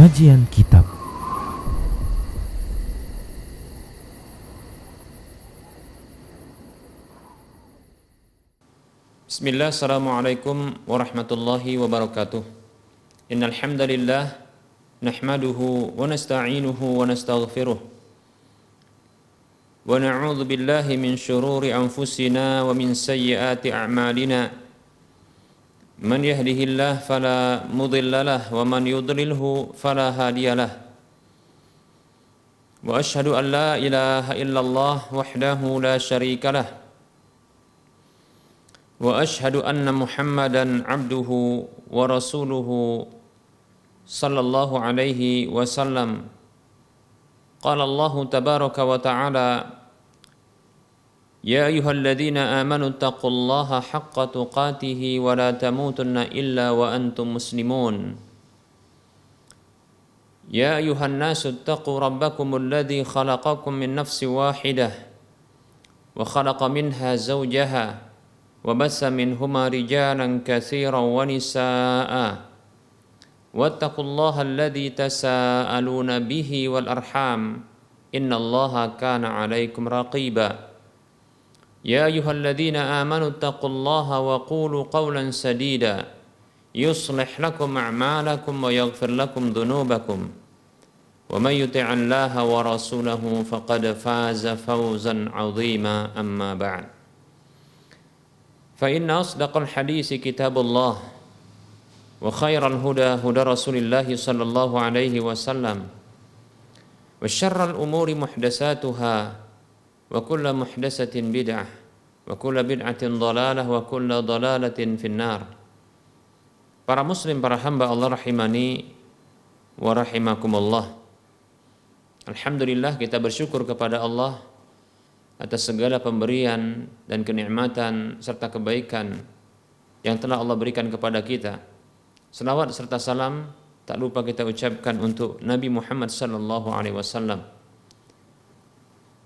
Kajian Kitab. Bismillah, assalamualaikum warahmatullahi wabarakatuh. Innal hamdalillah nahmaduhu wa nasta'inuhu wa nastaghfiruh wa na'udzu billahi min shururi anfusina wa min sayyiati a'malina. Man yahdihillahu fala mudilla lahu wa man yudlilhu fala hadiyalah. Wa asyhadu an la ilaha illallah wahdahu la syarika lah. Wa asyhadu anna Muhammadan abduhu wa rasuluhu sallallahu alaihi wasallam. Qala Allah tabaraka wa ta'ala, ya ayyuhalladzina amanu taqullaha haqqa tuqatih wa la tamutunna illa wa antum muslimun. Ya ayyuhan nasu taqu rabbakumul ladzi khalaqakum min nafsin wahidah wa khalaqa minha zawjaha وبث منهما رجالا كثيرا ونساء واتقوا الله الذي تساءلون به والأرحام إن الله كان عليكم رقيبا يا أيها الذين آمنوا اتقوا الله وقولوا قولا سديدا يصلح لكم أعمالكم ويغفر لكم ذنوبكم ومن يطع الله ورسوله فقد فاز فوزا عظيما أما بعد. فإن أصدق الحديث كتاب الله وخير الهدى هدى رسول الله صلى الله عليه وسلم وشر الأمور محدثاتها وكل محدثة بدعة وكل بدعة ضلالة وكل ضلالة في النار. Para muslim, para hamba Allah rahimani wa rahimakumullah. Alhamdulillah, kita bersyukur kepada Allah atas segala pemberian dan kenikmatan serta kebaikan yang telah Allah berikan kepada kita. Selawat serta salam tak lupa kita ucapkan untuk Nabi Muhammad sallallahu alaihi wasallam.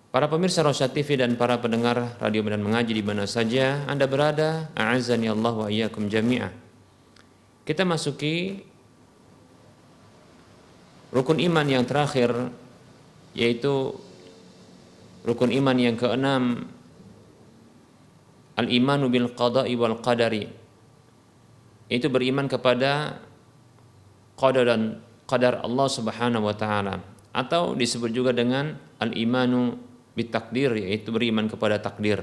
Para pemirsa Rosyad TV dan para pendengar radio Medan Mengaji di mana saja Anda berada, a'azzani Allah wa iyyakum jami'ah. Kita masuki rukun iman yang terakhir, yaitu rukun iman yang keenam, al-imanu bil qada'i wal qadari. Itu beriman kepada qadar dan qadar Allah Subhanahu wa taala, atau disebut juga dengan al-imanu bit takdir, yaitu beriman kepada takdir.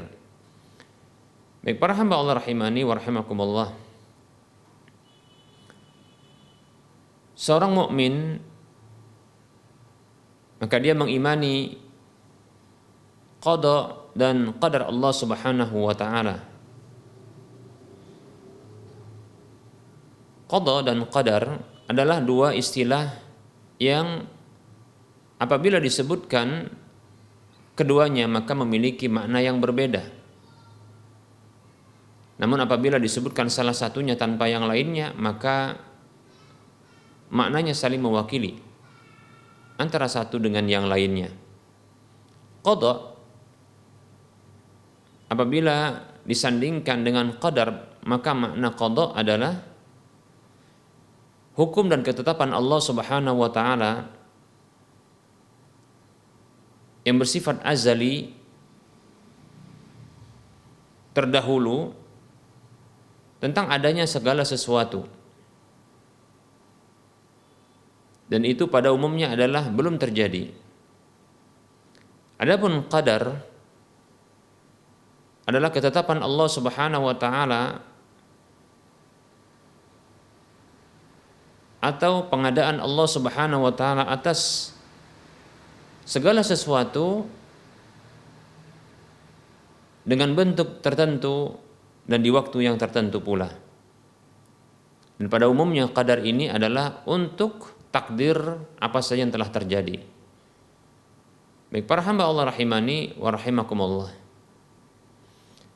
Baik para hamba Allah rahimani wa rahimakumullah. Seorang mukmin maka dia mengimani qada dan qadar Allah Subhanahu wa taala. Qada dan qadar adalah dua istilah yang apabila disebutkan keduanya maka memiliki makna yang berbeda. Namun apabila disebutkan salah satunya tanpa yang lainnya maka maknanya saling mewakili antara satu dengan yang lainnya. Qada apabila disandingkan dengan qadar, maka makna qada adalah hukum dan ketetapan Allah Subhanahu wa taala yang bersifat azali, terdahulu tentang adanya segala sesuatu. Dan itu pada umumnya adalah belum terjadi. Adapun qadar adalah ketetapan Allah Subhanahu wa taala atau pengadaan Allah Subhanahu wa taala atas segala sesuatu dengan bentuk tertentu dan di waktu yang tertentu pula. Dan pada umumnya qadar ini adalah untuk takdir apa saja yang telah terjadi. Baik para hamba Allah rahimani wa rahimakumullah.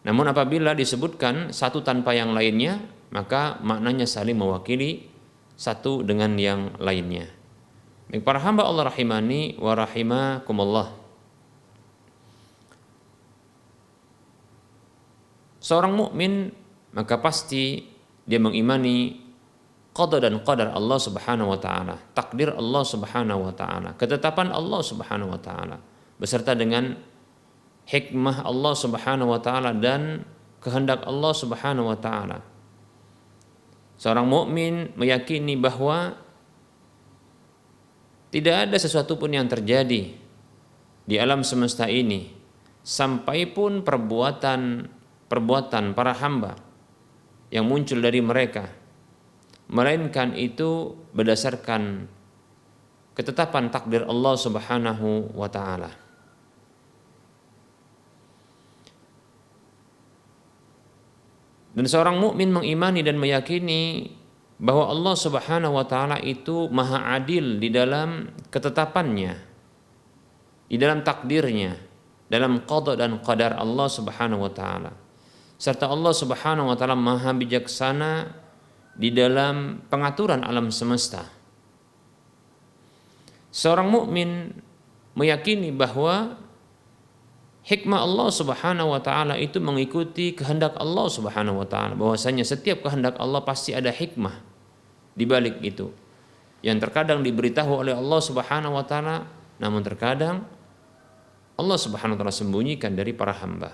Namun apabila disebutkan satu tanpa yang lainnya, maka maknanya saling mewakili satu dengan yang lainnya. Baik para hamba Allah rahimani wa rahimakumullah. Seorang mukmin maka pasti dia mengimani qada dan qadar Allah Subhanahu wa taala, takdir Allah Subhanahu wa taala, ketetapan Allah Subhanahu wa taala beserta dengan hikmah Allah Subhanahu wa taala dan kehendak Allah Subhanahu wa taala. Seorang mukmin meyakini bahwa tidak ada sesuatu pun yang terjadi di alam semesta ini sampai pun perbuatan para hamba yang muncul dari mereka, melainkan itu berdasarkan ketetapan takdir Allah Subhanahu wa taala. Dan seorang mukmin mengimani dan meyakini bahwa Allah Subhanahu wa taala itu maha adil di dalam ketetapannya, di dalam takdirnya, dalam qada dan qadar Allah Subhanahu wa taala. Serta Allah Subhanahu wa taala maha bijaksana di dalam pengaturan alam semesta. Seorang mukmin meyakini bahwa hikmah Allah Subhanahu wa taala itu mengikuti kehendak Allah Subhanahu wa taala, bahwasanya setiap kehendak Allah pasti ada hikmah di balik itu. Yang terkadang diberitahu oleh Allah Subhanahu wa taala, namun terkadang Allah Subhanahu wa taala sembunyikan dari para hamba.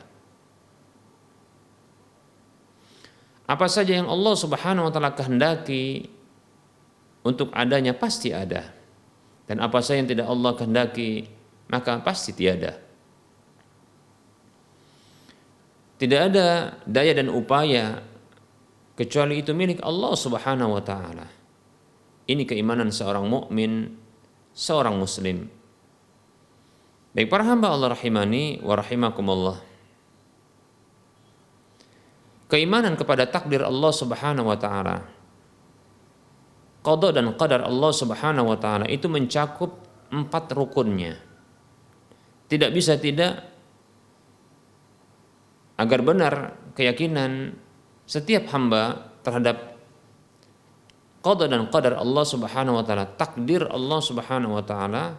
Apa saja yang Allah Subhanahu wa taala kehendaki untuk adanya pasti ada. Dan apa saja yang tidak Allah kehendaki maka pasti tiada. Tidak ada daya dan upaya kecuali itu milik Allah Subhanahu wa taala. Ini keimanan seorang mukmin, seorang muslim. Baik para hamba Allah rahimani wa rahimakumullah. Keimanan kepada takdir Allah Subhanahu wa taala, qada dan qadar Allah Subhanahu wa taala itu mencakup 4 rukunnya. Tidak bisa tidak agar benar keyakinan setiap hamba terhadap qada dan qadar Allah Subhanahu wa taala, takdir Allah Subhanahu wa taala,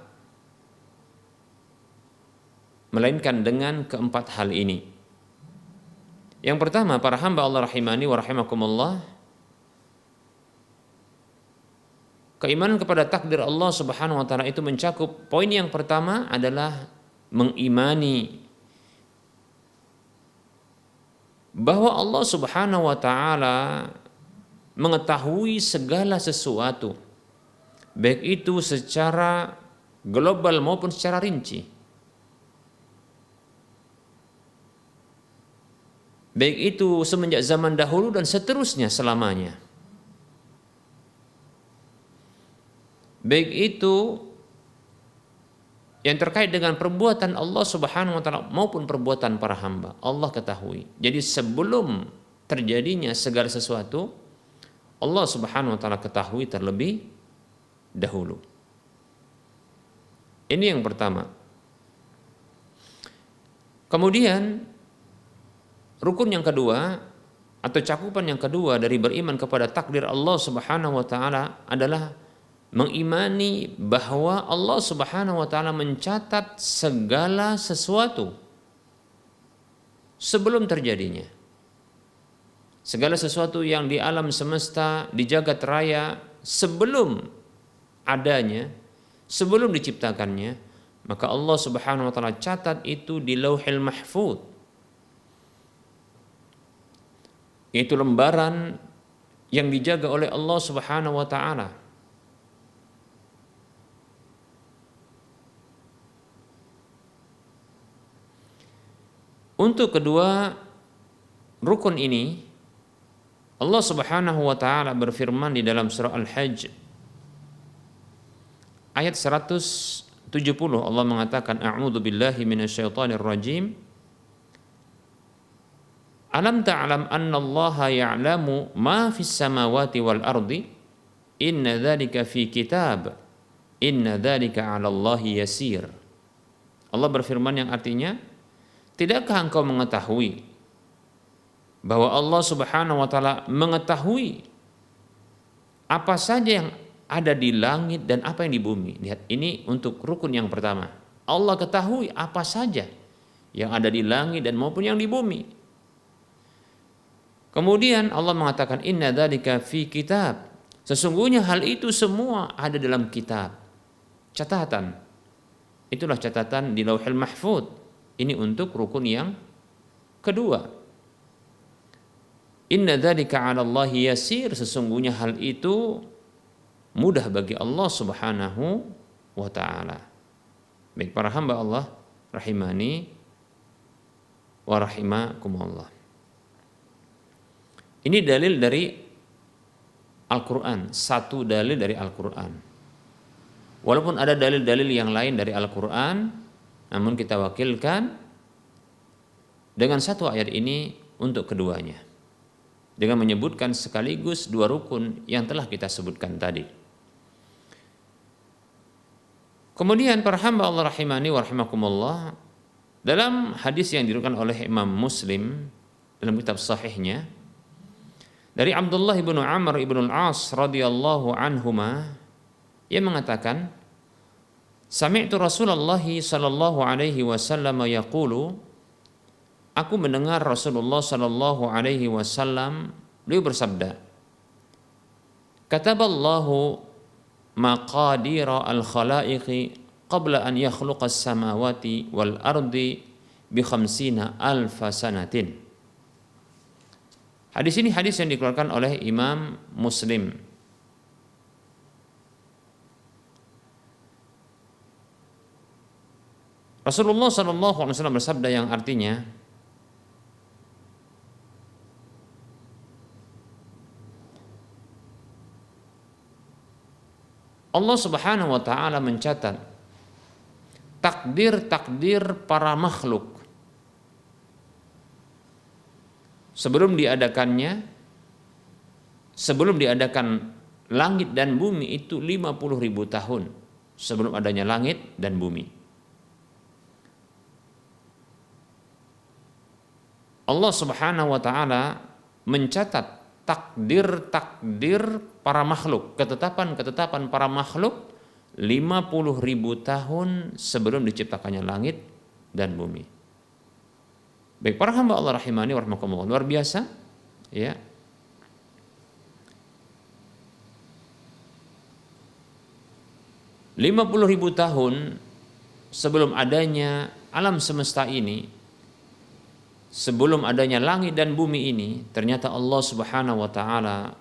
melainkan dengan keempat hal ini. Yang pertama, para hamba Allah rahimani wa rahimakumullah, keimanan kepada takdir Allah Subhanahu wa taala itu mencakup, poin yang pertama adalah mengimani bahwa Allah Subhanahu wa taala mengetahui segala sesuatu, baik itu secara global maupun secara rinci. Baik itu semenjak zaman dahulu dan seterusnya selamanya. Baik itu yang terkait dengan perbuatan Allah Subhanahu wa taala maupun perbuatan para hamba, Allah ketahui. Jadi sebelum terjadinya segala sesuatu, Allah Subhanahu wa taala ketahui terlebih dahulu. Ini yang pertama. Kemudian rukun yang kedua atau cakupan yang kedua dari beriman kepada takdir Allah Subhanahu wa taala adalah mengimani bahwa Allah Subhanahu wa taala mencatat segala sesuatu sebelum terjadinya. Segala sesuatu yang di alam semesta, di jagat raya sebelum adanya, sebelum diciptakannya, maka Allah Subhanahu wa taala catat itu di Lauhil Mahfuz. Yaitu lembaran yang dijaga oleh Allah Subhanahu wa taala. Untuk kedua rukun ini, Allah Subhanahu wa taala berfirman di dalam surah Al-Hajj ayat 170, Allah mengatakan, a'udzu billahi minasyaitonir rajim. Alam ta'lam anna Allah ya'lamu ma fis samawati wal ardi, inna dzalika fi kitab, inna dzalika 'ala Allahi yasir. Allah berfirman yang artinya, tidakkah engkau mengetahui bahwa Allah Subhanahu wa taala mengetahui apa saja yang ada di langit dan apa yang di bumi. Lihat, ini untuk rukun yang pertama. Allah ketahui apa saja yang ada di langit dan maupun yang di bumi. Kemudian Allah mengatakan inna dzalika fi kitab, Sesungguhnya hal itu semua ada dalam kitab. Catatan. Itulah catatan di Lauhul Mahfuz. Ini untuk rukun yang kedua. Inna dzalika 'ala Allahi yasir, sesungguhnya hal itu mudah bagi Allah Subhanahu wa taala. Baik para hamba Allah rahimani wa rahimakumullah. Ini dalil dari Al-Qur'an, satu dalil dari Al-Qur'an. Walaupun ada dalil-dalil yang lain dari Al-Qur'an, namun kita wakilkan dengan satu ayat ini untuk keduanya, dengan menyebutkan sekaligus dua rukun yang telah kita sebutkan tadi. Kemudian para hamba Allah rahimani wa rahimakumullah, dalam hadis yang diriwayatkan oleh Imam Muslim dalam kitab sahihnya dari Abdullah bin Amr bin Al-As radhiyallahu anhuma, ia mengatakan, sami'tu Rasulullah sallallahu alaihi wasallam yaqulu, aku mendengar Rasulullah sallallahu alaihi wasallam beliau bersabda, kataballahu maqadira al-khalaiqi qabla an yakhluqa as-samawati wal ardi bi 50,000 sanatin. Hadis ini hadis yang dikeluarkan oleh Imam Muslim. Rasulullah sallallahu alaihi wasallam bersabda yang artinya, Allah Subhanahu wa taala mencatat takdir-takdir para makhluk sebelum diadakan langit dan bumi itu 50.000 tahun sebelum adanya langit dan bumi. Allah Subhanahu wa taala mencatat takdir-takdir para makhluk, ketetapan-ketetapan para makhluk 50.000 tahun sebelum diciptakannya langit dan bumi. Baik para hamba Allah rahimani wa rahimakumullah, luar biasa ya. ...50.000 tahun sebelum adanya alam semesta ini, sebelum adanya langit dan bumi ini, ternyata Allah Subhanahu wa taala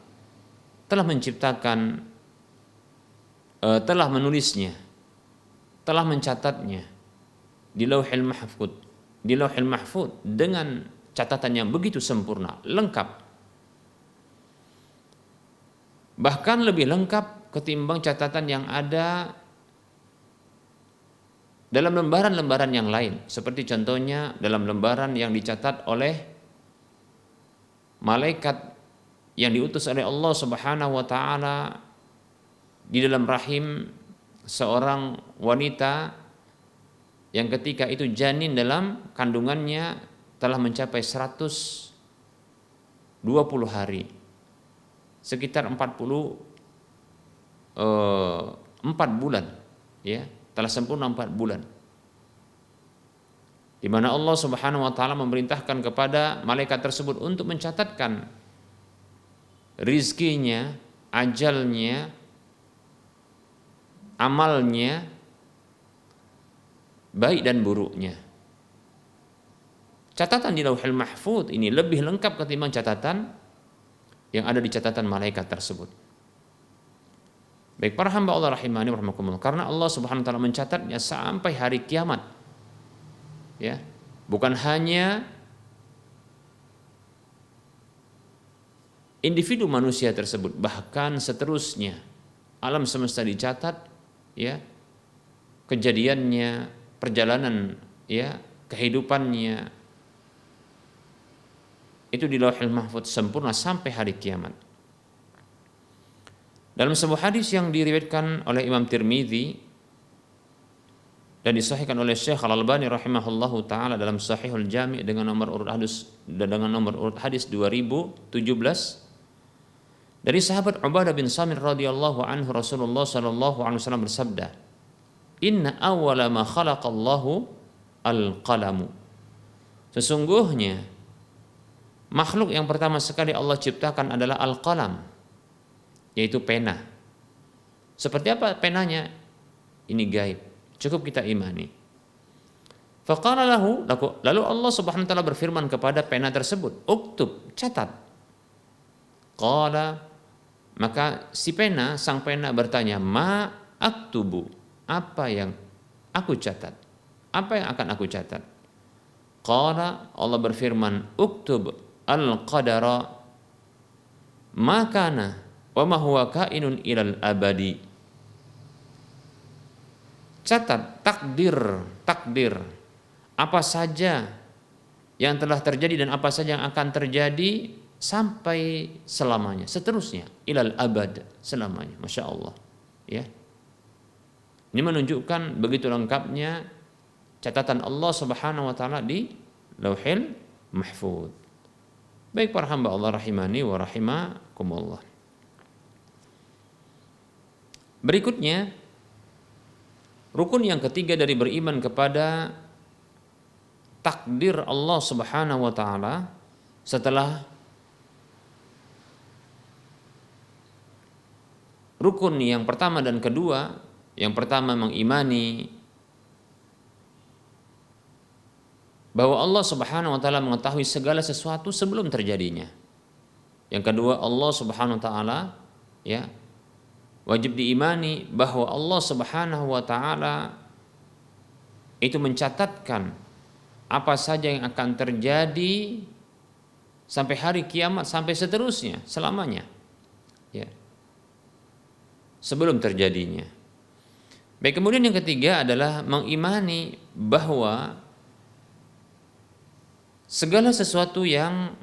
telah menciptakan, telah menulisnya, telah mencatatnya di Lauhul Mahfuz dengan catatan yang begitu sempurna, lengkap. Bahkan lebih lengkap ketimbang catatan yang ada dalam lembaran-lembaran yang lain, seperti contohnya dalam lembaran yang dicatat oleh malaikat yang diutus oleh Allah Subhanahu wa taala di dalam rahim seorang wanita yang ketika itu janin dalam kandungannya telah mencapai 120 hari, sekitar 44 bulan ya, telah sempurna 4 bulan, di mana Allah Subhanahu wa taala memerintahkan kepada malaikat tersebut untuk mencatatkan rizkinya, ajalnya, amalnya, baik dan buruknya. Catatan di Lauhul Mahfuz ini lebih lengkap ketimbang catatan yang ada di catatan malaikat tersebut. Baik para hamba Allah rahimani wa rahimakumullah, karena Allah Subhanahu wa taala mencatatnya sampai hari kiamat. Ya, bukan hanya individu manusia tersebut, bahkan seterusnya alam semesta dicatat ya, kejadiannya, perjalanan ya, kehidupannya itu di Lauhul Mahfuz sempurna sampai hari kiamat. Dalam sebuah hadis yang diriwayatkan oleh Imam Tirmidzi dan disahihkan oleh Syekh Al-Albani rahimahullahu taala dalam Sahihul Jami' dengan nomor urut hadis 2017, dari sahabat Ubadah bin Samir radhiyallahu anhu, Rasulullah sallallahu alaihi wasallam bersabda, "Inna awwala ma khalaqallahu al-qalamu." Sesungguhnya makhluk yang pertama sekali Allah ciptakan adalah al-qalam. yaitu pena. Seperti apa penanya? Ini gaib, cukup kita imani. Faqala lahu, lalu Allah Subhanahu wa taala berfirman kepada pena tersebut, uktub, catat. Qala, maka si pena, sang pena bertanya, ma aktubu, apa yang aku catat? Apa yang akan aku catat? Qala, Allah berfirman, uktub al-qadara ma kana wa ma huwa kainun ilal abadi. Catat takdir apa saja yang telah terjadi dan apa saja yang akan terjadi sampai selamanya, seterusnya, ilal abad, selamanya. Masya Allah, ya. Ini menunjukkan begitu lengkapnya catatan Allah Subhanahu wa taala di Lauhil Mahfuz. Baik para hamba Allah rahimani wa rahimakumullah. Berikutnya, rukun yang ketiga dari beriman kepada takdir Allah Subhanahu wa taala setelah rukun yang pertama dan kedua. Yang pertama, mengimani bahwa Allah Subhanahu wa taala mengetahui segala sesuatu sebelum terjadinya. Yang kedua, Allah Subhanahu wa taala, ya, wajib diimani bahwa Allah Subhanahu wa taala itu mencatatkan apa saja yang akan terjadi sampai hari kiamat, sampai seterusnya, selamanya, ya, sebelum terjadinya. Baik, kemudian yang ketiga adalah mengimani bahwa segala sesuatu yang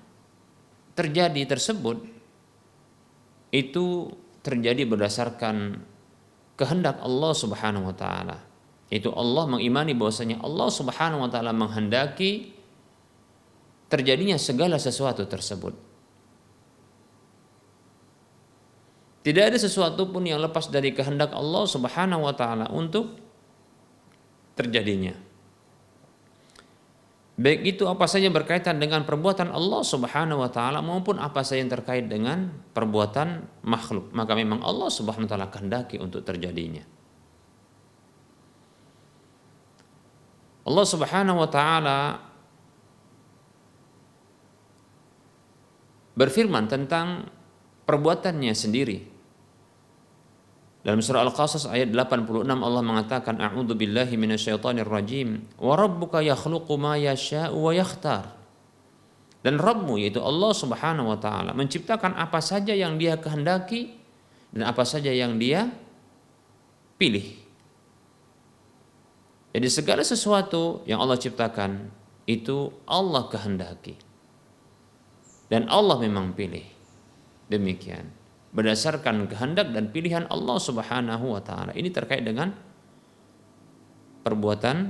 terjadi tersebut itu terjadi berdasarkan kehendak Allah Subhanahu wa taala. Itu Allah, mengimani bahwasanya Allah Subhanahu wa taala menghendaki terjadinya segala sesuatu tersebut. Tidak ada sesuatu pun yang lepas dari kehendak Allah Subhanahu wa taala untuk terjadinya. Baik itu apa saja berkaitan dengan perbuatan Allah Subhanahu wa taala maupun apa saja yang terkait dengan perbuatan makhluk, maka memang Allah Subhanahu wa taala kehendaki untuk terjadinya. Allah Subhanahu wa taala berfirman tentang perbuatannya sendiri. Dalam surah Al-Qasas ayat 86 Allah mengatakan, a'udzu billahi minasyaitonir rajim, wa rabbuka yakhluqu ma yasha'u wa yakhtar. Dan Rabbmu, yaitu Allah Subhanahu wa taala, menciptakan apa saja yang Dia kehendaki dan apa saja yang Dia pilih. Jadi segala sesuatu yang Allah ciptakan itu Allah kehendaki. Dan Allah memang pilih. Demikian. Berdasarkan kehendak dan pilihan Allah Subhanahu wa taala. Ini terkait dengan perbuatan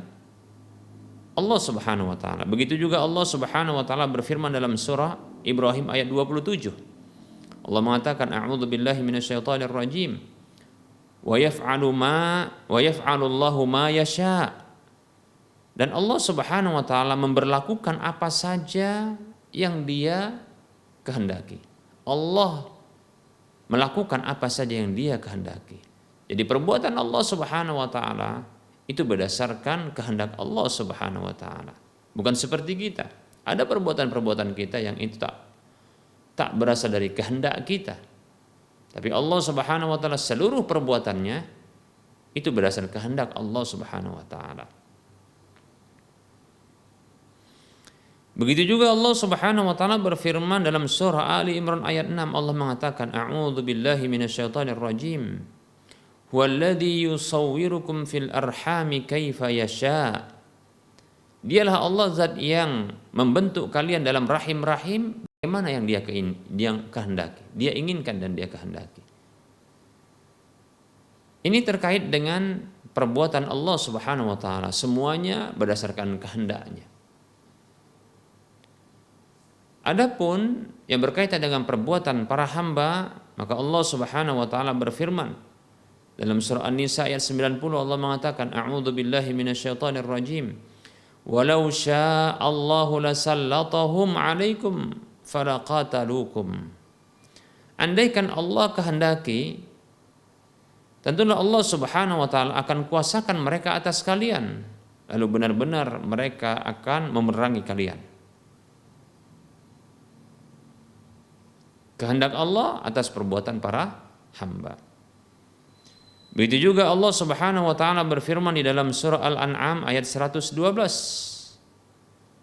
Allah Subhanahu wa taala. Begitu juga Allah Subhanahu wa taala berfirman dalam surah Ibrahim ayat 27. Allah mengatakan, a'udzu billahi minasyaitonir rajim. Wa yaf'alu Allahu ma yasha. Dan Allah Subhanahu wa taala memberlakukan apa saja yang Dia kehendaki. Allah melakukan apa saja yang Dia kehendaki. Jadi perbuatan Allah Subhanahu wa taala itu berdasarkan kehendak Allah Subhanahu wa taala. Bukan seperti kita. Ada perbuatan-perbuatan kita yang itu tak berasal dari kehendak kita. Tapi Allah Subhanahu wa taala seluruh perbuatannya itu berdasarkan kehendak Allah Subhanahu wa taala. Begitu juga Allah Subhanahu wa taala berfirman dalam surah Ali Imran ayat 6, Allah mengatakan, a'udzu billahi minasyaitonir rajim. Huwallazi yusawwirukum fil arhami kaifa yasha. Dialah Allah zat yang membentuk kalian dalam rahim-rahim bagaimana yang Dia kehendaki. Dia inginkan dan Dia kehendaki. Ini terkait dengan perbuatan Allah Subhanahu wa taala, semuanya berdasarkan kehendaknya. Adapun yang berkaitan dengan perbuatan para hamba, maka Allah Subhanahu wa taala berfirman dalam surah An-Nisa ayat 90, Allah mengatakan, a'udzu billahi minasyaitonir rajim. Walau syaa Allahu lasallatahum 'alaikum falaqatalukum. Andaikan Allah kehendaki, tentulah Allah Subhanahu wa taala akan kuasakan mereka atas kalian, lalu benar-benar mereka akan memerangi kalian. Kehendak Allah atas perbuatan para hamba. Begitu juga Allah Subhanahu wa taala berfirman di dalam surah Al-An'am ayat 112.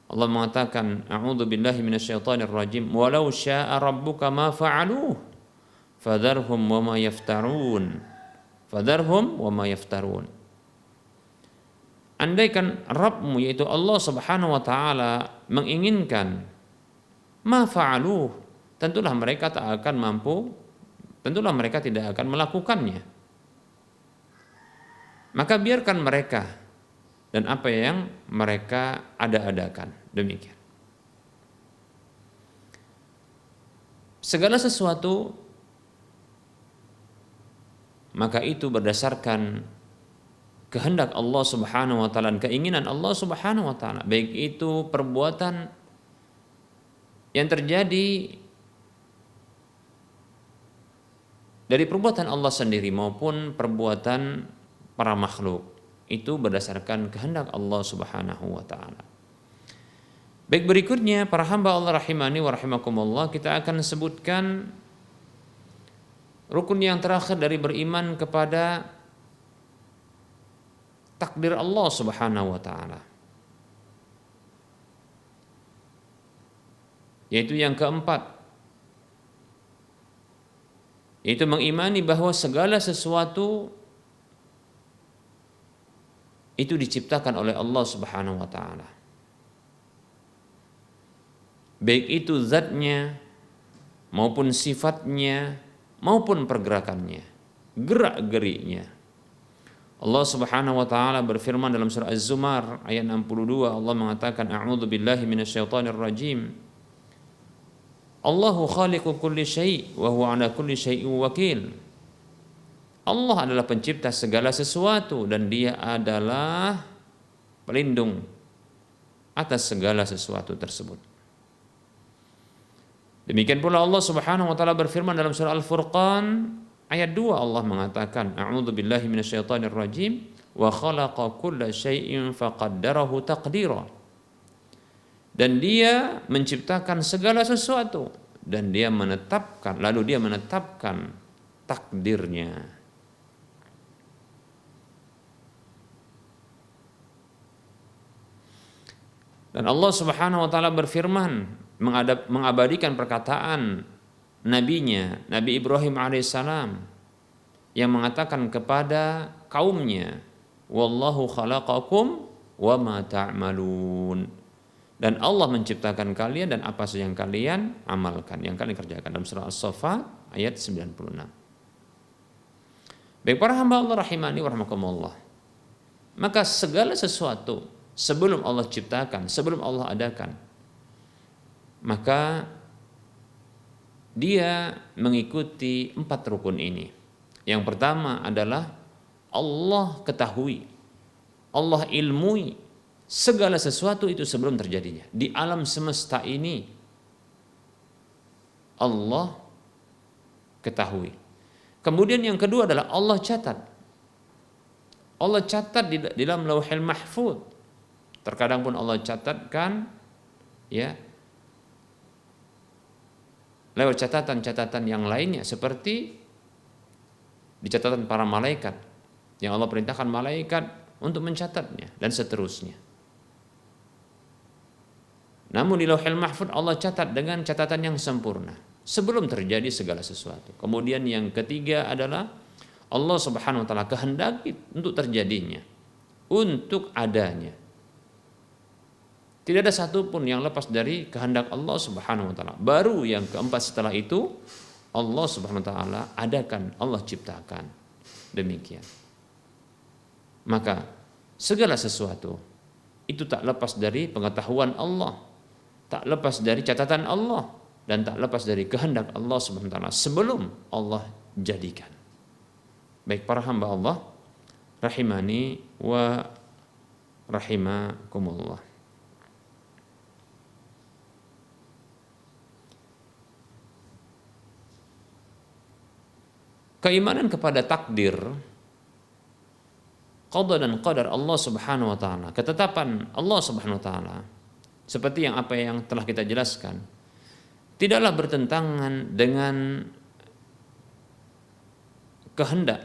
Allah mengatakan, "A'udzu billahi minasyaitonir rajim. Walau syaa rabbuka ma fa'aluhu fadharhum wa ma yaftarun." Fadharhum wa ma yaftarun. Andaikan Rabbmu yaitu Allah Subhanahu wa taala menginginkan, ma fa'aluhu, tentulah mereka tak akan mampu, tentulah mereka tidak akan melakukannya. Maka biarkan mereka dan apa yang mereka ada-adakan. Demikian. Segala sesuatu maka itu berdasarkan kehendak Allah Subhanahu wa taala dan keinginan Allah Subhanahu wa taala, baik itu perbuatan yang terjadi dari perbuatan Allah sendiri maupun perbuatan para makhluk, itu berdasarkan kehendak Allah Subhanahu wa taala. Baik, berikutnya para hamba Allah rahimani wa rahimakumullah, kita akan sebutkan rukun yang terakhir dari beriman kepada takdir Allah Subhanahu wa taala, yaitu yang keempat, yaitu mengimani bahwa segala sesuatu itu diciptakan oleh Allah Subhanahu wa taala, baik itu zatnya maupun sifatnya maupun pergerakannya, gerak-geriknya. Allah Subhanahu wa taala berfirman dalam surah Az-Zumar ayat 62, Allah mengatakan, "A'udzu billahi minasyaitonir rajim. Allahu khaliqu kulli syai' wa huwa 'ala kulli syai'in wakil." Allah adalah pencipta segala sesuatu dan Dia adalah pelindung atas segala sesuatu tersebut. Demikian pula Allah Subhanahu wa taala berfirman dalam surah Al-Furqan ayat 2, Allah mengatakan, "A'udzu billahi minasyaitonir rajim wa khalaqa kulla syai'in faqaddarahu taqdira." Dan Dia menciptakan segala sesuatu dan Dia menetapkan, lalu Dia menetapkan takdirnya. Dan Allah Subhanahu wa taala berfirman mengabadikan perkataan nabinya, Nabi Ibrahim alaihissalam, yang mengatakan kepada kaumnya, "Wallahu khalaqakum wa ma ta'malun." Dan Allah menciptakan kalian dan apa saja yang kalian amalkan, yang kalian kerjakan, dalam surah As-Saffat ayat 96. Baik para hamba Allah rahimani wa rahimakumullah, maka segala sesuatu sebelum Allah ciptakan, sebelum Allah adakan, maka dia mengikuti 4 rukun ini. Yang pertama adalah Allah ketahui, Allah ilmui segala sesuatu itu sebelum terjadinya. Di alam semesta ini Allah ketahui. Kemudian yang kedua adalah Allah catat. Allah catat di dalam Lauhul Mahfuz. Terkadang pun Allah catatkan ya lewat catatan-catatan yang lainnya, seperti di catatan para malaikat yang Allah perintahkan malaikat untuk mencatatnya dan seterusnya. Namun di Lauhul Mahfuz Allah catat dengan catatan yang sempurna sebelum terjadi segala sesuatu. Kemudian yang ketiga adalah Allah Subhanahu wa taala kehendaki untuk terjadinya, untuk adanya. Tidak ada satupun yang lepas dari kehendak Allah Subhanahu wa taala. Baru yang keempat setelah itu Allah Subhanahu wa taala adakan, Allah ciptakan. Demikian. Maka segala sesuatu itu tak lepas dari pengetahuan Allah, tak lepas dari catatan Allah, dan tak lepas dari kehendak Allah Subhanahu wa taala sebelum Allah jadikan. Baik para hamba Allah rahimani wa rahimakumullah. Keimanan kepada takdir, qada dan qadar Allah Subhanahu wa taala, ketetapan Allah Subhanahu wa taala, seperti apa yang telah kita jelaskan, tidaklah bertentangan dengan kehendak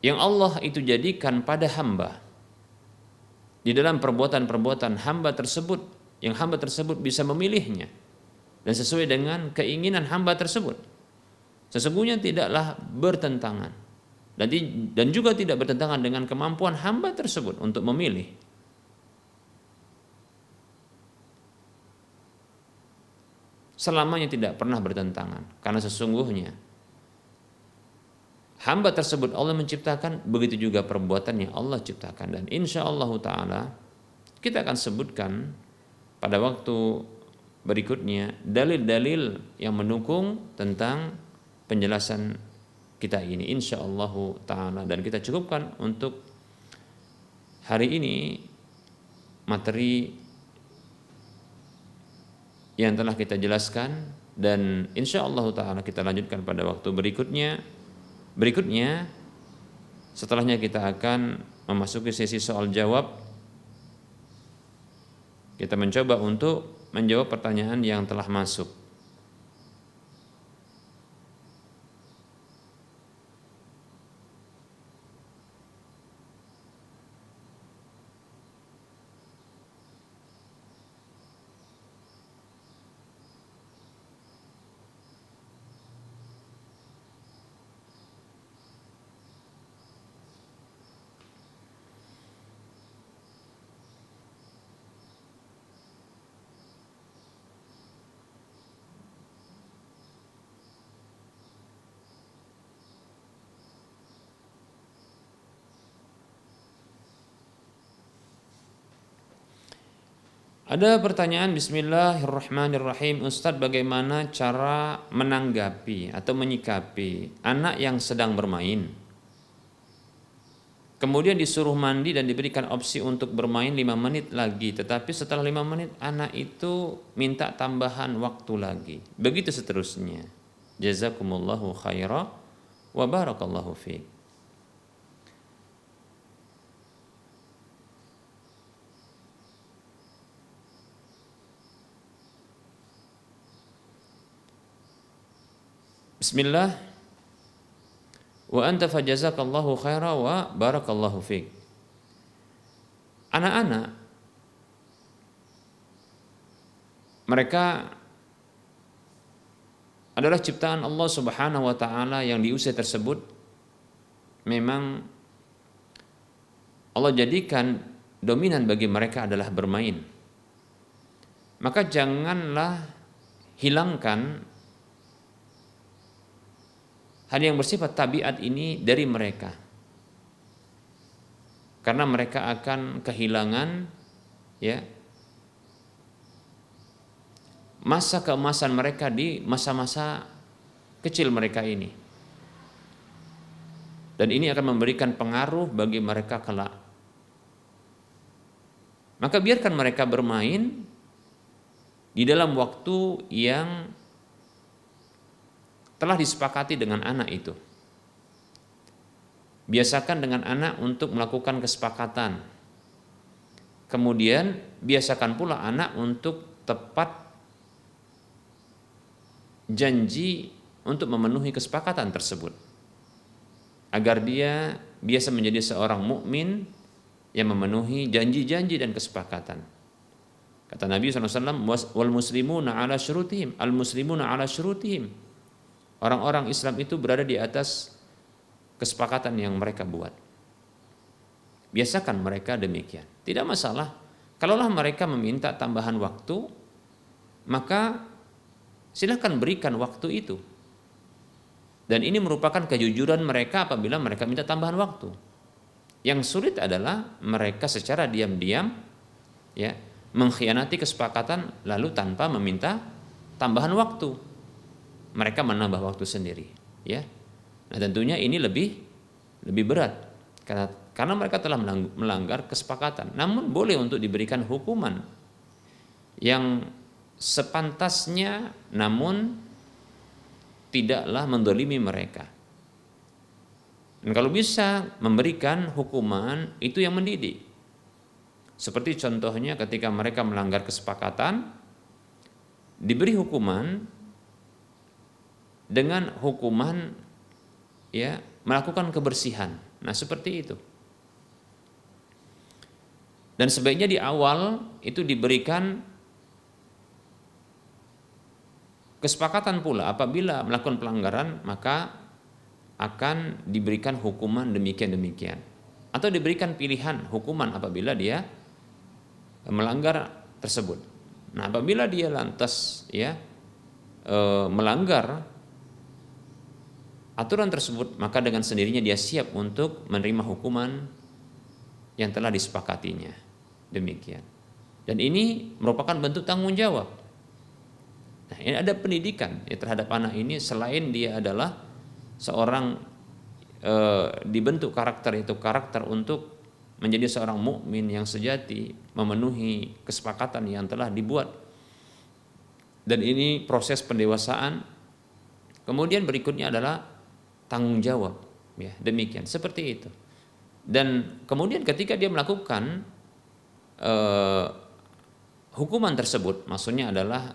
yang Allah itu jadikan pada hamba. Di dalam perbuatan-perbuatan hamba tersebut, yang hamba tersebut bisa memilihnya dan sesuai dengan keinginan hamba tersebut, sesungguhnya tidaklah bertentangan dan juga tidak bertentangan dengan kemampuan hamba tersebut untuk memilih. Selamanya tidak pernah bertentangan, karena sesungguhnya hamba tersebut Allah menciptakan, begitu juga perbuatan yang Allah ciptakan. Dan insya Allah ta'ala kita akan sebutkan pada waktu berikutnya dalil-dalil yang mendukung tentang penjelasan kita ini, insya Allah ta'ala. Dan kita cukupkan untuk hari ini materi yang telah kita jelaskan, dan insya Allah ta'ala kita lanjutkan pada waktu Berikutnya, setelahnya kita akan memasuki sesi soal jawab. Kita mencoba untuk menjawab pertanyaan yang telah masuk. Ada pertanyaan, bismillahirrahmanirrahim. Ustadz, bagaimana cara menanggapi atau menyikapi anak yang sedang bermain, kemudian disuruh mandi dan diberikan opsi untuk bermain 5 menit lagi, tetapi setelah 5 menit anak itu minta tambahan waktu lagi, begitu seterusnya. Jazakumullahu khaira wa barakallahu fiik. Bismillah, wa anta fajazakallahu khaira wa barakallahu fiik. Anak-anak mereka adalah ciptaan Allah Subhanahu wa taala yang di usia tersebut memang Allah jadikan dominan bagi mereka adalah bermain. Maka janganlah hilangkan hal yang bersifat tabiat ini dari mereka, karena mereka akan kehilangan masa keemasan mereka di masa-masa kecil mereka ini, dan ini akan memberikan pengaruh bagi mereka kelak. Maka biarkan mereka bermain di dalam waktu yang telah disepakati dengan anak itu. Biasakan dengan anak untuk melakukan kesepakatan. Kemudian biasakan pula anak untuk tepat janji untuk memenuhi kesepakatan tersebut, agar dia biasa menjadi seorang mukmin yang memenuhi janji-janji dan kesepakatan. Kata Nabi SAW, wal muslimuna ala syurutihim, al muslimuna ala syurutihim. Orang-orang Islam itu berada di atas kesepakatan yang mereka buat. Biasakan mereka demikian. Tidak masalah. Kalaulah mereka meminta tambahan waktu, maka silakan berikan waktu itu. Dan ini merupakan kejujuran mereka apabila mereka minta tambahan waktu. Yang sulit adalah mereka secara diam-diam mengkhianati kesepakatan lalu tanpa meminta tambahan waktu. Mereka menambah waktu sendiri, ya. Nah, tentunya ini lebih berat karena mereka telah melanggar kesepakatan. Namun boleh untuk diberikan hukuman yang sepantasnya, namun tidaklah mendolimi mereka. Dan kalau bisa memberikan hukuman itu yang mendidik. Seperti contohnya ketika mereka melanggar kesepakatan, diberi hukuman dengan hukuman ya melakukan kebersihan. Nah, seperti itu. Dan sebaiknya di awal itu diberikan kesepakatan pula, apabila melakukan pelanggaran maka akan diberikan hukuman demikian-demikian. Atau diberikan pilihan hukuman apabila dia melanggar tersebut. Nah, apabila dia lantas ya melanggar aturan tersebut, maka dengan sendirinya dia siap untuk menerima hukuman yang telah disepakatinya. Demikian. Dan ini merupakan bentuk tanggung jawab. Nah, ini ada pendidikan ya terhadap anak ini, selain dia adalah seorang dibentuk karakter, itu karakter untuk menjadi seorang mukmin yang sejati, memenuhi kesepakatan yang telah dibuat. Dan ini proses pendewasaan. Kemudian berikutnya adalah tanggung jawab, ya demikian, seperti itu. Dan kemudian ketika dia melakukan hukuman tersebut, maksudnya adalah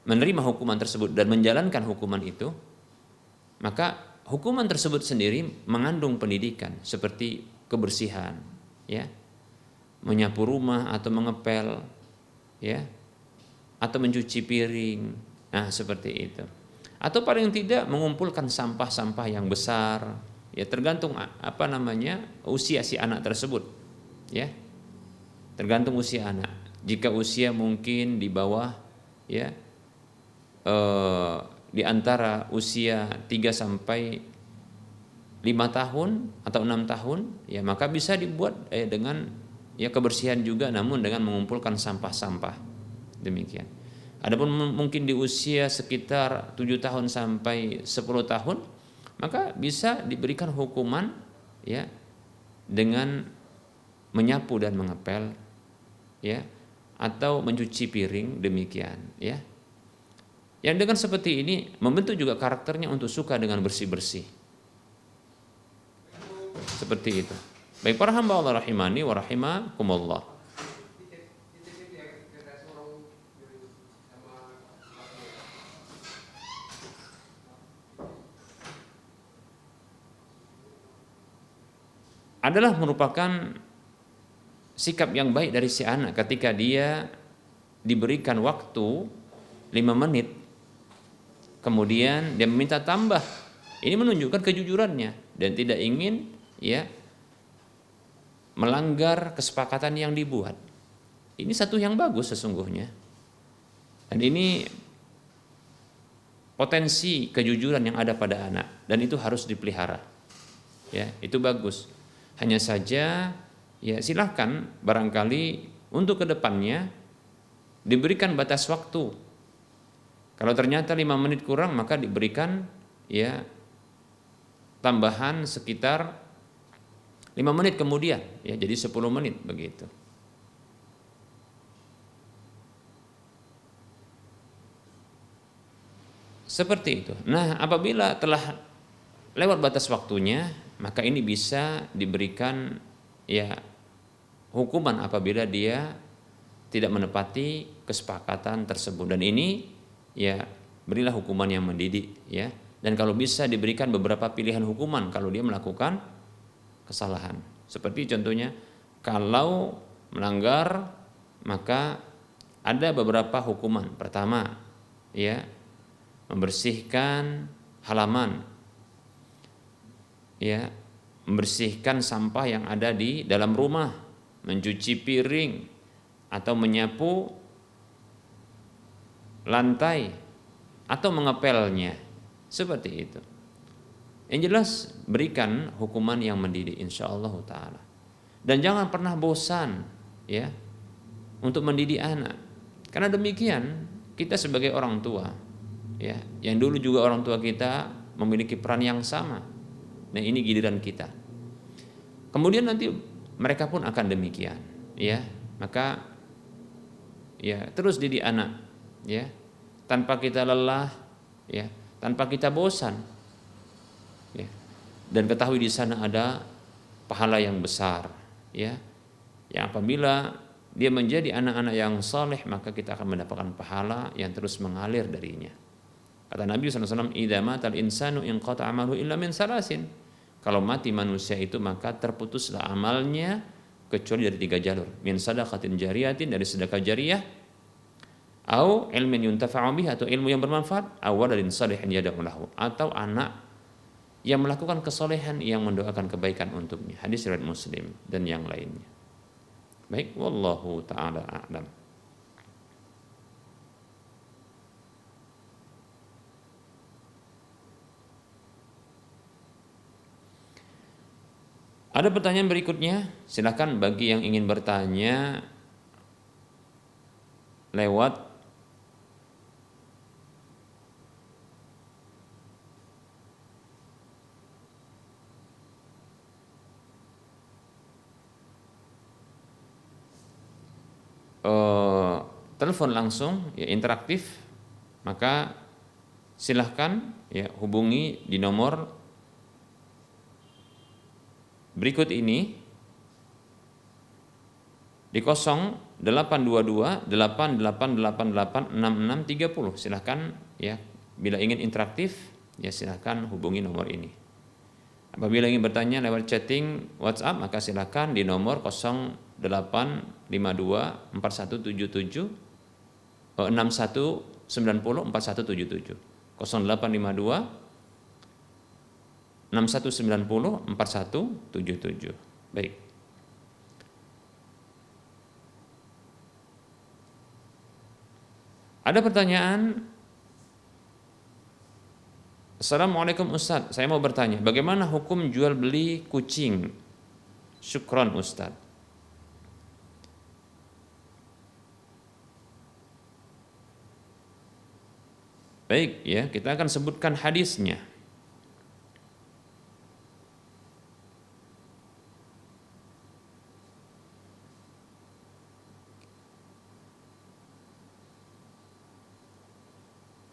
menerima hukuman tersebut dan menjalankan hukuman itu, maka hukuman tersebut sendiri mengandung pendidikan seperti kebersihan, ya, menyapu rumah atau mengepel, ya, atau mencuci piring, nah seperti itu. Atau paling tidak mengumpulkan sampah-sampah yang besar, ya tergantung usia si anak tersebut. Ya, tergantung usia anak. Jika usia mungkin di bawah ya di antara usia 3 sampai 5 tahun atau 6 tahun, ya maka bisa dibuat dengan ya kebersihan juga, namun dengan mengumpulkan sampah-sampah. Demikian. Adapun mungkin di usia sekitar 7 tahun sampai 10 tahun, maka bisa diberikan hukuman ya dengan menyapu dan mengepel, ya, atau mencuci piring, demikian, ya. Yang dengan seperti ini membentuk juga karakternya untuk suka dengan bersih-bersih. Seperti itu. Baik para hamba Allah rahimani wa rahimakumullah. Adalah merupakan sikap yang baik dari si anak ketika dia diberikan waktu 5 menit, kemudian dia meminta tambah. Ini menunjukkan kejujurannya dan tidak ingin ya melanggar kesepakatan yang dibuat. Ini satu yang bagus sesungguhnya. Dan ini potensi kejujuran yang ada pada anak, dan itu harus dipelihara. Ya, itu bagus. Hanya saja ya silahkan barangkali untuk kedepannya diberikan batas waktu. Kalau ternyata 5 menit kurang, maka diberikan ya tambahan sekitar 5 menit kemudian, ya jadi 10 menit begitu. Seperti itu. Nah, apabila telah lewat batas waktunya, maka ini bisa diberikan ya hukuman apabila dia tidak menepati kesepakatan tersebut. Dan ini ya berilah hukuman yang mendidik, ya. Dan kalau bisa diberikan beberapa pilihan hukuman kalau dia melakukan kesalahan. Seperti contohnya kalau melanggar, maka ada beberapa hukuman. Pertama, ya, membersihkan halaman, ya, membersihkan sampah yang ada di dalam rumah, mencuci piring atau menyapu lantai atau mengepelnya, seperti itu. Yang jelas berikan hukuman yang mendidik insyaallah taala. Dan jangan pernah bosan ya untuk mendidik anak. Karena demikian kita sebagai orang tua ya, yang dulu juga orang tua kita memiliki peran yang sama. Nah, ini giliran kita. Kemudian nanti mereka pun akan demikian, ya. Maka ya terus didik anak, ya. Tanpa kita lelah, ya, tanpa kita bosan, ya. Dan ketahui di sana ada pahala yang besar, ya. Yang apabila dia menjadi anak-anak yang saleh, maka kita akan mendapatkan pahala yang terus mengalir darinya. Kata Nabi SAW, idza matal insanu inqata amalu illa min salasin. Kalau mati manusia itu maka terputuslah amalnya kecuali dari 3 jalur. Min sadaqatin jariyatin, dari sedekah jariyah, au ilmin yuntafa'u bih, atau ilmu yang bermanfaat, aw waladin salihin yad'u lahu, atau anak yang melakukan kesolehan yang mendoakan kebaikan untuknya. Hadis riwayat Muslim dan yang lainnya. Baik, wallahu taala a'lam. Ada pertanyaan berikutnya, silakan bagi yang ingin bertanya lewat telepon langsung, ya, interaktif, maka silahkan, ya, hubungi di nomor berikut ini di 0822 8888 6630. Silahkan, ya, bila ingin interaktif, ya silahkan hubungi nomor ini. Apabila ingin bertanya lewat chatting WhatsApp, maka silahkan di nomor 0852 4177 6190 4177 0852 6190 4177. Baik. Ada pertanyaan. Assalamualaikum Ustadz, saya mau bertanya, bagaimana hukum jual beli kucing? Syukron Ustadz. Baik, ya, kita akan sebutkan hadisnya.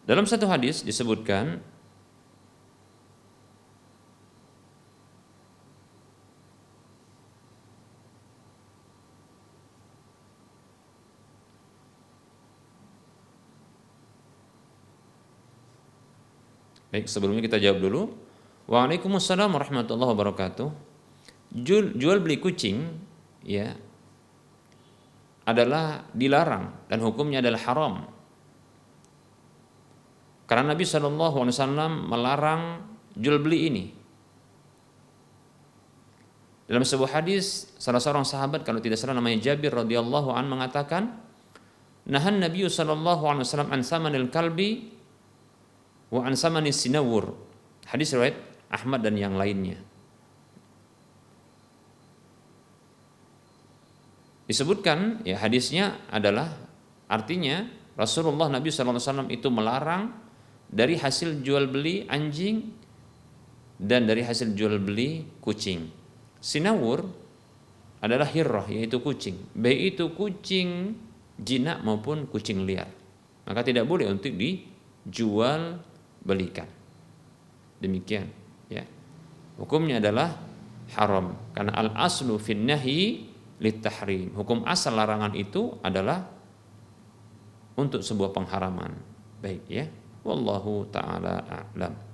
Dalam satu hadis disebutkan baik, sebelumnya kita jawab dulu. Waalaikumsalam warahmatullahi wabarakatuh. Jual beli kucing, ya, adalah dilarang dan hukumnya adalah haram. Karena Nabi SAW melarang jual beli ini. Dalam sebuah hadis, salah seorang sahabat, kalau tidak salah namanya Jabir radhiyallahu an, mengatakan, nahan Nabi SAW an samanil kalbi wa an samanis sinawur. Hadis riwayat Ahmad dan yang lainnya. Disebutkan, ya, hadisnya adalah artinya Rasulullah Nabi SAW itu melarang dari hasil jual beli anjing dan dari hasil jual beli kucing. Sinawur adalah hirrah, yaitu kucing, baik itu kucing jinak maupun kucing liar, maka tidak boleh untuk dijual belikan. Demikian, ya, hukumnya adalah haram karena al aslu fin nahi lit tahrim. Hukum asal larangan itu adalah untuk sebuah pengharaman. Baik, ya, wallahu taala a'lam.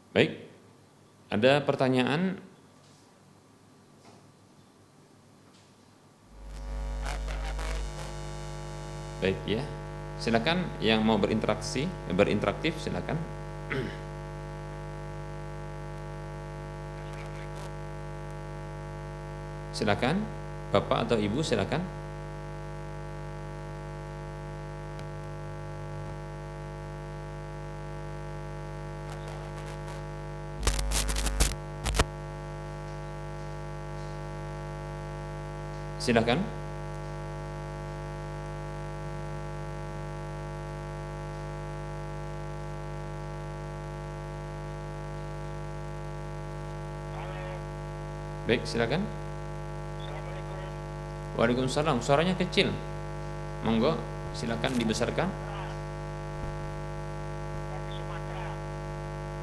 Baik, ada pertanyaan? Baik, ya, silakan yang mau berinteraktif silakan. Silakan, Bapak atau Ibu, silakan. silakan. Baik, silakan. Waalaikumsalam. Suaranya kecil. Monggo, silakan dibesarkan.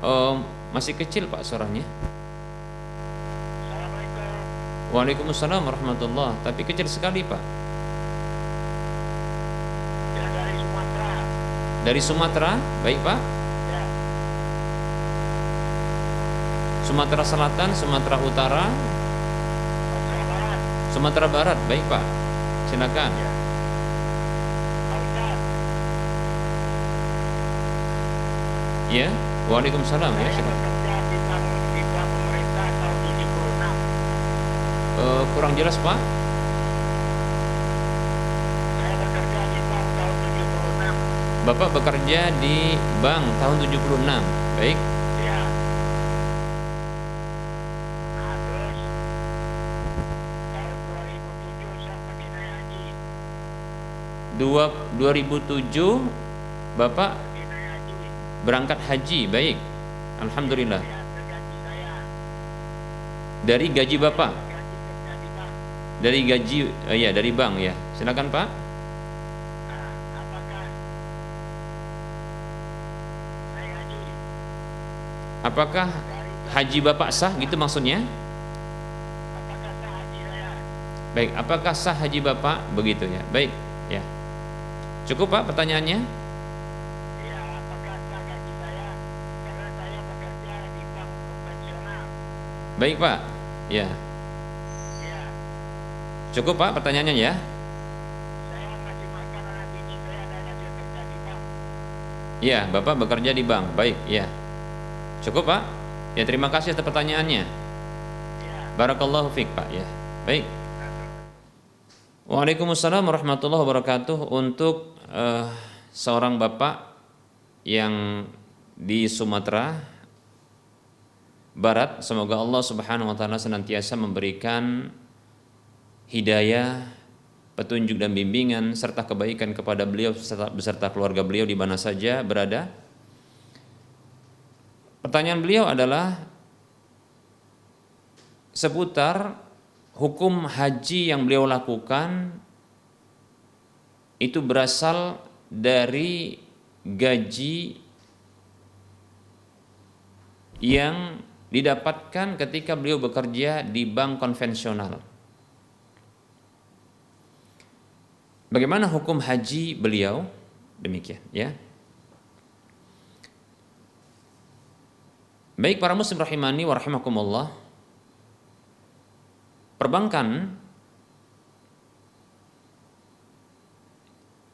Oh, masih kecil Pak suaranya. Waalaikumsalam warahmatullah. Tapi kecil sekali Pak. Ya, dari Sumatera. Dari Sumatera, baik Pak. Ya, Sumatera Selatan, Sumatera Utara, Sumatera Barat. Sumatera Barat, baik Pak. Silakan. Ya. Pak Ustaz, Ya, waalaikumsalam ya. saya Silakan. bekerja di bank pemerintah tahun 76. Kurang jelas Pak. Saya bekerja di bank tahun 76. Bapak bekerja di bank tahun 76. Baik. Ya. Nah, terus tahun 2007 saya pergi naik haji. 2007 Bapak Pergi naik haji. berangkat haji, baik. Alhamdulillah. Ya, tergaji saya. Dari gaji Bapak, Gaji kerja di bank. dari gaji ya dari bank ya. Silakan Pak. Nah, apakah naik haji Apakah dari haji Bapak sah gitu maksudnya? apakah sah haji saya? Baik, apakah sah haji Bapak begitu ya? Baik, ya. Cukup Pak pertanyaannya? Ya, apakah sah gaji saya? Karena saya bekerja di bank konvensional. Baik Pak. Ya. Ya, Cukup Pak pertanyaannya ya. saya masih makan anak bini saya dan hasil kerja di bank. Ya, Bapak bekerja di bank. Baik, ya. Cukup Pak. Ya, terima kasih atas pertanyaannya. Ya, Barakallahu fiik Pak ya. Baik. Waalaikumsalam warahmatullahi wabarakatuh. Untuk seorang bapak yang di Sumatera Barat, semoga Allah Subhanahu wa taala senantiasa memberikan hidayah, petunjuk dan bimbingan serta kebaikan kepada beliau beserta keluarga beliau di mana saja berada. Pertanyaan beliau adalah seputar hukum haji yang beliau lakukan itu berasal dari gaji yang didapatkan ketika beliau bekerja di bank konvensional. Bagaimana hukum haji beliau? Demikian ya. Baik para muslim rahimani wa rahimakumullah. Perbankan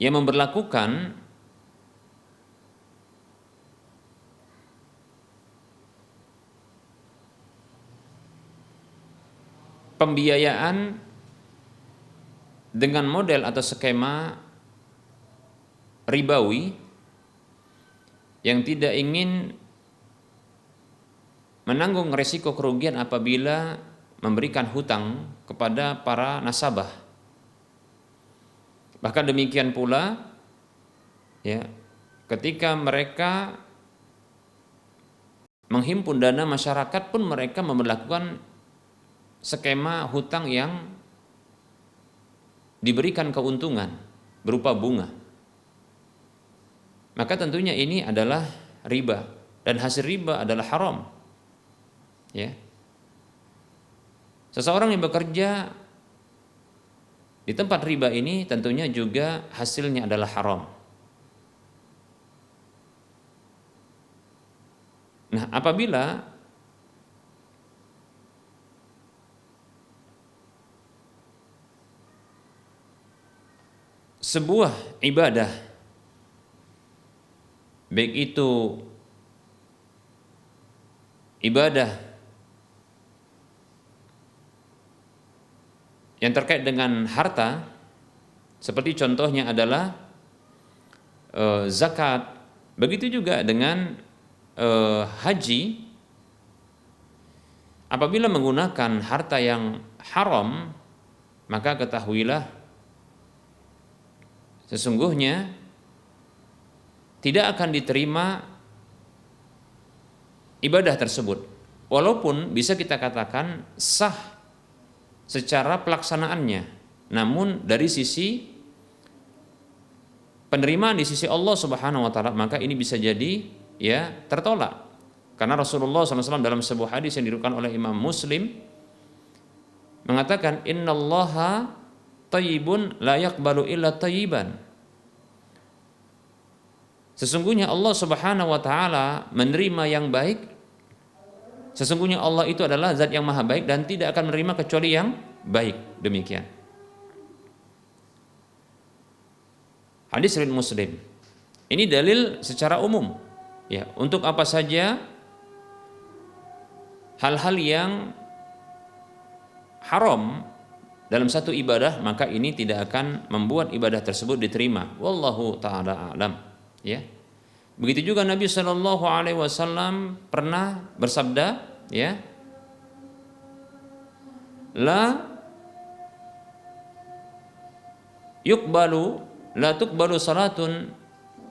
yang memberlakukan pembiayaan dengan model atau skema ribawi yang tidak ingin menanggung risiko kerugian apabila memberikan hutang kepada para nasabah. Bahkan demikian pula ya, ketika mereka menghimpun dana masyarakat pun mereka memperlakukan skema hutang yang diberikan keuntungan berupa bunga. Maka tentunya ini adalah riba dan hasil riba adalah haram. Ya. Seseorang yang bekerja di tempat riba ini tentunya juga hasilnya adalah haram. Nah, apabila sebuah ibadah, baik itu ibadah yang terkait dengan harta, seperti contohnya adalah zakat, begitu juga dengan haji, apabila menggunakan harta yang haram, maka ketahuilah sesungguhnya tidak akan diterima ibadah tersebut, walaupun bisa kita katakan sah secara pelaksanaannya, namun dari sisi penerimaan di sisi Allah Subhanahu wa taala maka ini bisa jadi ya tertolak. Karena Rasulullah SAW dalam sebuah hadis yang diriwayatkan oleh Imam Muslim mengatakan innallaha thayyibun la yaqbalu illa thayyiban. Sesungguhnya Allah Subhanahu wa taala menerima yang baik. Sesungguhnya Allah itu adalah zat yang maha baik dan tidak akan menerima kecuali yang baik. Demikian. Hadis riwayat Muslim. Ini dalil secara umum. Ya, untuk apa saja hal-hal yang haram dalam satu ibadah, maka ini tidak akan membuat ibadah tersebut diterima. Wallahu taala a'lam. Ya. Begitu juga Nabi Shallallahu Alaihi Wasallam pernah bersabda, ya, la tuqbalu salatun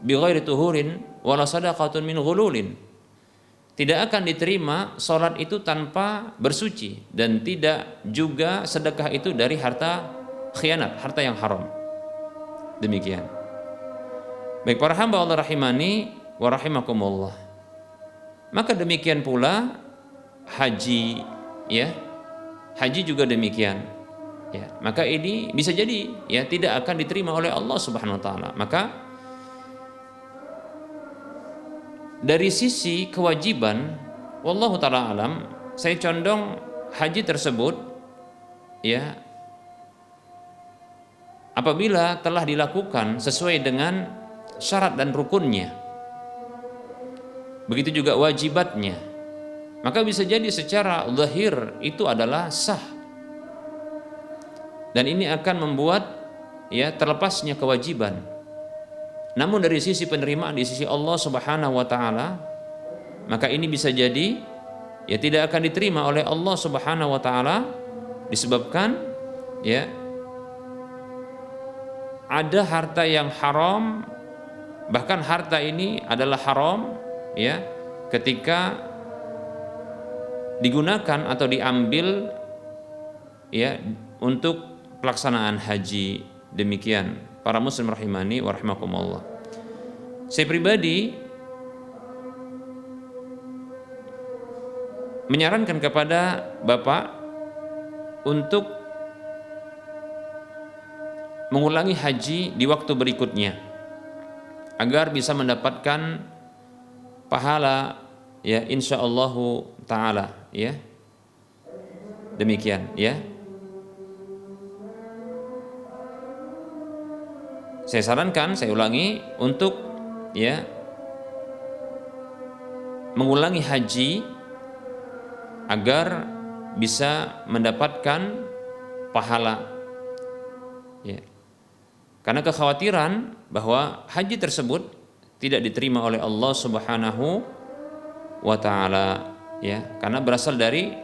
bi ghairi tuhurin wala sadaqatun min ghululin. Tidak akan diterima salat itu tanpa bersuci dan tidak juga sedekah itu dari harta khianat, harta yang haram. Demikian. Baik para hamba Allah rahimani wa rahimakumullah. Maka demikian pula haji, ya. Haji juga demikian. Ya, maka ini bisa jadi ya tidak akan diterima oleh Allah Subhanahu wa taala. Maka dari sisi kewajiban wallahu taala alam, saya condong haji tersebut ya apabila telah dilakukan sesuai dengan syarat dan rukunnya, begitu juga wajibatnya, maka bisa jadi secara zahir itu adalah sah, dan ini akan membuat ya terlepasnya kewajiban. Namun dari sisi penerimaan di sisi Allah Subhanahu wa taala, maka ini bisa jadi ya tidak akan diterima oleh Allah Subhanahu wa taala disebabkan ya ada harta yang haram, bahkan harta ini adalah haram ya ketika digunakan atau diambil ya untuk pelaksanaan haji. Demikian para muslim rahimani wa rahimakumullah. Saya pribadi menyarankan kepada Bapak untuk mengulangi haji di waktu berikutnya agar bisa mendapatkan pahala ya insyaallah taala ya. Demikian ya. Saya sarankan, saya ulangi untuk ya mengulangi haji agar bisa mendapatkan pahala ya. Karena kekhawatiran bahwa haji tersebut tidak diterima oleh Allah Subhanahu wa taala ya, karena berasal dari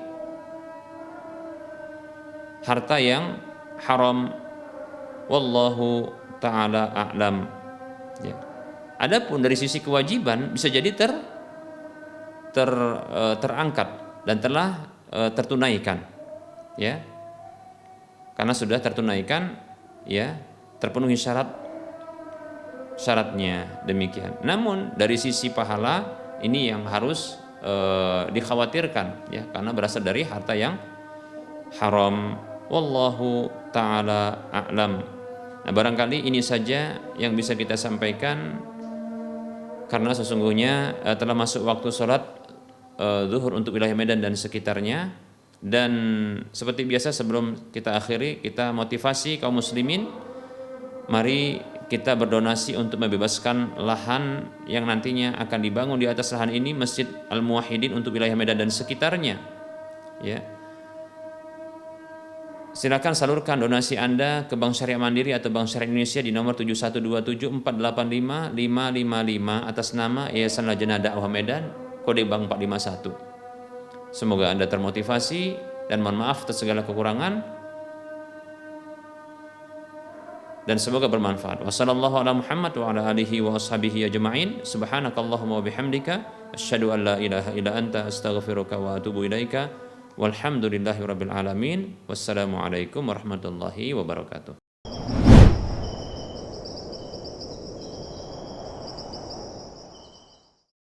harta yang haram. Wallahu taala a'lam ya. Adapun dari sisi kewajiban bisa jadi terangkat dan telah tertunaikan ya, karena sudah tertunaikan ya, terpenuhi syaratnya. Demikian. Namun dari sisi pahala ini yang harus dikhawatirkan ya, karena berasal dari harta yang haram. Wallahu taala a'lam. Nah, barangkali ini saja yang bisa kita sampaikan karena sesungguhnya telah masuk waktu sholat zuhur untuk wilayah Medan dan sekitarnya. Dan seperti biasa sebelum kita akhiri, kita motivasi kaum muslimin, mari kita berdonasi untuk membebaskan lahan yang nantinya akan dibangun di atas lahan ini, Masjid Al-Muwahhidin untuk wilayah Medan dan sekitarnya ya. Silakan salurkan donasi Anda ke Bank Syariah Mandiri atau Bank Syariah Indonesia di nomor 7127485555 atas nama Yayasan Lajnah Dakwah Medan, kode bank 451. Semoga Anda termotivasi dan mohon maaf atas segala kekurangan. dan semoga bermanfaat. Wassallallahu ala Muhammad wa ala alihi wa ashabihi ajma'in. Subhanakallahumma wa bihamdika asyhadu an la ilaha illa anta astaghfiruka wa atubu ilaika. Walhamdulillahi rabbil alamin. Wassalamualaikum warahmatullahi wabarakatuh.